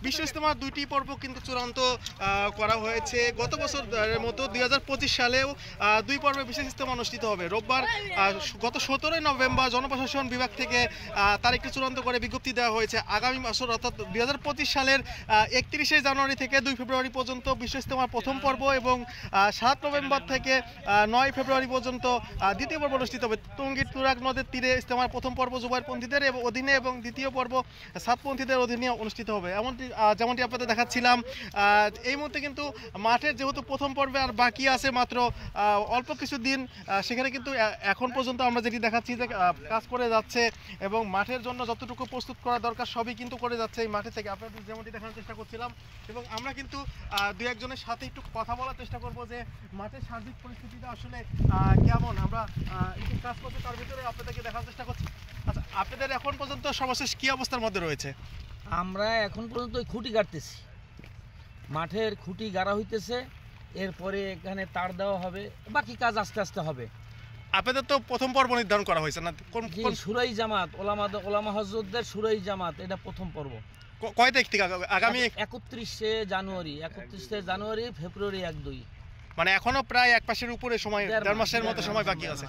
বিশ্ব ইজতেমার দুইটি পর্ব কিন্তু চূড়ান্ত করা হয়েছে। গত বছরের মতো 2025 সালেও দুই পর্বে বিশেষ ইজতেমা অনুষ্ঠিত হবে। রোববার গত 17 নভেম্বর জনপ্রশাসন বিভাগ থেকে তারিখটি চূড়ান্ত করে বিজ্ঞপ্তি দেওয়া হয়েছে। আগামী বছর অর্থাৎ 2025 সালের 31শে জানুয়ারি থেকে 2 ফেব্রুয়ারি পর্যন্ত বিশ্ব ইজতেমার প্রথম পর্ব এবং 7 নভেম্বর থেকে 9 ফেব্রুয়ারি পর্যন্ত দ্বিতীয় পর্ব অনুষ্ঠিত হবে। টঙ্গীর তুরাগ নদের তীরে ইজতেমার প্রথম পর্ব জুবাইরপন্থীদের অধীনে এবং দ্বিতীয় পর্ব সাতপন্থীদের অধীনে অনুষ্ঠিত হবে। যেমনটি আপনাদের দেখাচ্ছিলাম, এই মুহূর্তে কিন্তু মাঠের যেহেতু প্রথম পর্বে আর বাকি আছে মাত্র অল্প কিছু দিন, সেখানে কিন্তু এখন পর্যন্ত আমরা যেটি দেখাচ্ছি যে কাজ করে যাচ্ছে এবং মাঠের জন্য যতটুকু প্রস্তুত করা দরকার সবই কিন্তু করে যাচ্ছে এই মাঠে থেকে। আপনাদের যেমনটি দেখানোর চেষ্টা করছিলাম এবং আমরা কিন্তু দু একজনের সাথে একটু কথা বলার চেষ্টা করব যে মাঠের সার্বিক পরিস্থিতিটা আসলে কেমন। আমরা একটু কাজ করছি, তার ভিতরে আপনাদেরকে দেখার চেষ্টা করছি। আচ্ছা, আপনাদের এখন পর্যন্ত সর্বশেষ কী অবস্থার মধ্যে রয়েছে? আমরা এখন পর্যন্ত খুঁটি গাড়তেছি, মাঠের খুঁটি গাড়া হইতেছে, এরপরে এখানে তার দেওয়া হবে, বাকি কাজ আস্তে আস্তে হবে। আপনাদের তো প্রথম পর্ব নির্ধারণ করা হয়েছে না? কোন সুরাই জামাত, ওলামা হযরতদের সুরাই জামাত, এটা প্রথম পর্ব। কয় তারিখ থেকে? আগামী 31শে জানুয়ারি, ফেব্রুয়ারি 1-2, মানে এখনো প্রায় এক মাসের উপরে সময়, 1.5 মাসের মতো সময় বাকি আছে।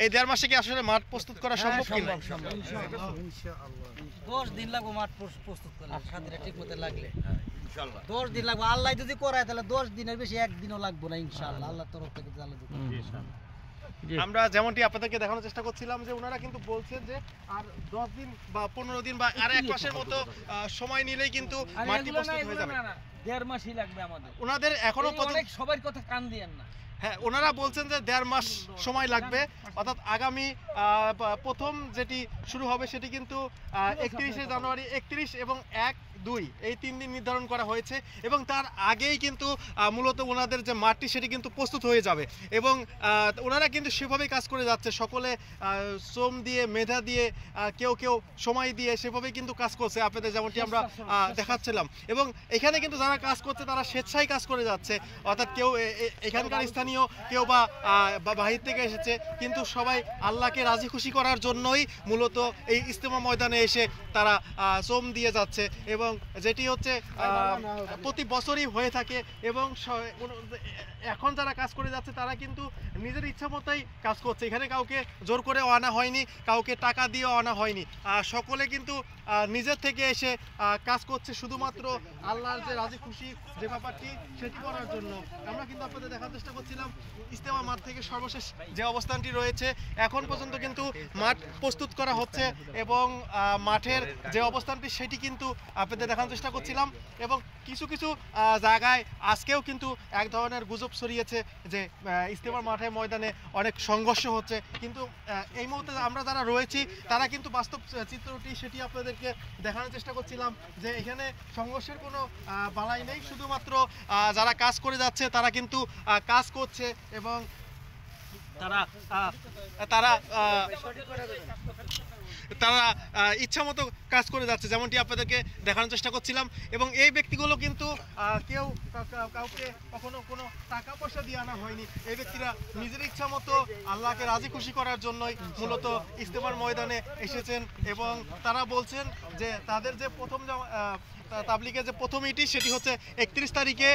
এই 1.5 মাসে কি আসলে মাঠ প্রস্তুত করা সম্ভব কিনা? 10 দিন লাগবে মাঠ প্রস্তুত করলে, সাথীরা ঠিক মতো লাগলে 10 দিন লাগবে। আল্লাহ যদি করায় তাহলে 10 দিনের বেশি একদিনও লাগবে না ইনশাআল্লাহ, আল্লাহর তরফ থেকে আল্লাহ দিবেন। আমরা যেমনটি আপনাদেরকে দেখানোর চেষ্টা করছিলাম যে ওনারা কিন্তু বলছেন যে আর 10 দিন বা 15 দিন বা আর 1 মাসের মতো সময় নিলেই কিন্তু মাটি প্রস্তুত হয়ে যাবে। 1.5 মাসই লাগবে আমাদের। ওনাদের এখনো অনেক সবার কথা কান দিয়েন না। হ্যাঁ, ওনারা বলছেন যে 1.5 মাস সময় লাগবে, অর্থাৎ আগামী প্রথম যেটি শুরু হবে সেটি কিন্তু 31শে জানুয়ারি, 31 এবং 1-2 এই 3 দিন নির্ধারণ করা হয়েছে এবং তার আগেই কিন্তু মূলত ওনাদের যে মাঠটি সেটি কিন্তু প্রস্তুত হয়ে যাবে এবং ওনারা কিন্তু সেভাবেই কাজ করে যাচ্ছে। সকলে শ্রম দিয়ে, মেধা দিয়ে, কেউ সময় দিয়ে সেভাবেই কিন্তু কাজ করছে, আপনাদের যেমনটি আমরা দেখাচ্ছিলাম। এবং এখানে কিন্তু যারা কাজ করছে তারা স্বেচ্ছায় কাজ করে যাচ্ছে, অর্থাৎ কেউ এখানকার স্থানীয়, কেউ বা বাহির থেকে এসেছে, কিন্তু সবাই আল্লাহকে রাজি খুশি করার জন্যই মূলত এই ইজতেমা ময়দানে এসে তারা শ্রম দিয়ে যাচ্ছে এবং যেটি হচ্ছে প্রতি বছরই হয়ে থাকে। এবং এখন যারা কাজ করে যাচ্ছে তারা কিন্তু নিজের ইচ্ছা মতোই কাজ করছে, এখানে কাউকে জোর করে আনা হয়নি, কাউকে টাকা দিয়েও আনা হয়নি, সকলে কিন্তু নিজের থেকে এসে কাজ করছে শুধুমাত্র আল্লাহর যে রাজি খুশি যে ব্যাপারটি সেটি করার জন্য। আমরা কিন্তু আপনাদের দেখার চেষ্টা করছিলাম ইজতেমা মাঠ থেকে সর্বশেষ যে অবস্থানটি রয়েছে। এখন পর্যন্ত কিন্তু মাঠ প্রস্তুত করা হচ্ছে এবং মাঠের যে অবস্থানটি সেটি কিন্তু আপনাদের দেখানোর চেষ্টা করছিলাম এবং কিছু জায়গায় আজকেও কিন্তু এক ধরনের গুজব ছড়িয়েছে যে ইজতেমার মাঠে ময়দানে অনেক সংঘর্ষ হচ্ছে, কিন্তু এই মুহূর্তে আমরা যারা রয়েছি তারা কিন্তু বাস্তব চিত্রটি সেটি আপনাদেরকে দেখানোর চেষ্টা করছিলাম যে এখানে সংঘর্ষের কোনো বালাই নেই, শুধুমাত্র যারা কাজ করে যাচ্ছে তারা কিন্তু কাজ করছে এবং তারা ইচ্ছা মতো কাজ করে যাচ্ছে, যেমনটি আপনাদেরকে দেখানোর চেষ্টা করছিলাম। এবং এই ব্যক্তিগুলো কিন্তু কাউকে কখনো কোনো টাকা পয়সা দিয়ে আনা হয়নি, এই ব্যক্তিরা নিজের ইচ্ছা মতো আল্লাহকে রাজি খুশি করার জন্যই মূলত ইজতেমার ময়দানে এসেছেন এবং তারা বলছেন যে তাদের যে প্রথম তাবলিগের যে প্রথম ইটি সেটি হচ্ছে 31 তারিখে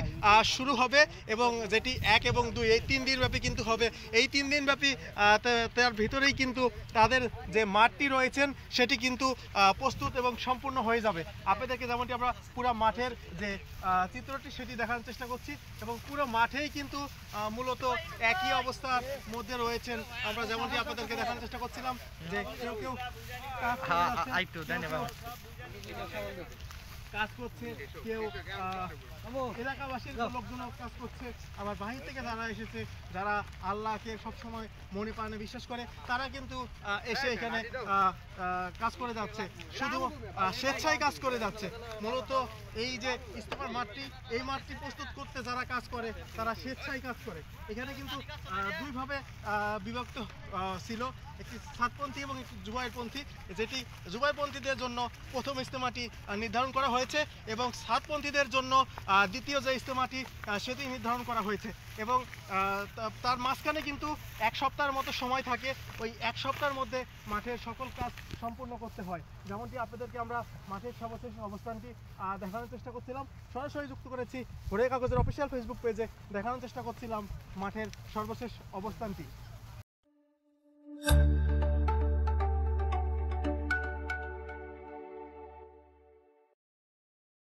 শুরু হবে এবং যেটি 1 এবং 2 এই 3 দিন ব্যাপী কিন্তু হবে। এই 3 দিন ব্যাপী তার ভিতরেই কিন্তু তাদের যে মাঠটি রয়েছেন সেটি কিন্তু প্রস্তুত এবং সম্পূর্ণ হয়ে যাবে। আপনাদেরকে যেমনটি আমরা পুরো মাঠের যে চিত্রটি সেটি দেখানোর চেষ্টা করছি এবং পুরো মাঠেই কিন্তু মূলত একই অবস্থার মধ্যে রয়েছেন। আমরা যেমনটি আপনাদেরকে দেখানোর চেষ্টা করছিলাম যে কেউ কাজ করছে, কেউ এলাকাবাসীর লোকজনও কাজ করছে, আবার বাহির থেকে যারা এসেছে, যারা আল্লাহকে সবসময় মনে প্রাণে বিশ্বাস করে, তারা কিন্তু এসে এখানে কাজ করে যাচ্ছে, শুধু স্বেচ্ছায় কাজ করে যাচ্ছে। মূলত এই যে ইজতেমার মাঠটি, এই মাঠটি প্রস্তুত করতে যারা কাজ করে তারা স্বেচ্ছায় কাজ করে। এখানে কিন্তু দুইভাবে বিভক্ত ছিল, একটি সাতপন্থী এবং একটি জুবাইরপন্থী, যেটি জুবাইরপন্থীদের জন্য প্রথম ইজতেমাটি নির্ধারণ করা হয়েছে এবং সাতপন্থীদের জন্য দ্বিতীয় যে ইজতেমাটি সেটি নির্ধারণ করা হয়েছে এবং তার মাঝখানে কিন্তু 1 সপ্তাহের মতো সময় থাকে। ওই 1 সপ্তাহের মধ্যে মাঠের সকল কাজ সম্পূর্ণ করতে হয়। যেমনটি আপনাদেরকে আমরা মাঠের সর্বশেষ অবস্থানটি দেখানোর চেষ্টা করছিলাম, সরাসরি যুক্ত করেছি ভোরের কাগজের অফিসিয়াল ফেসবুক পেজে, দেখানোর চেষ্টা করছিলাম মাঠের সর্বশেষ অবস্থানটি।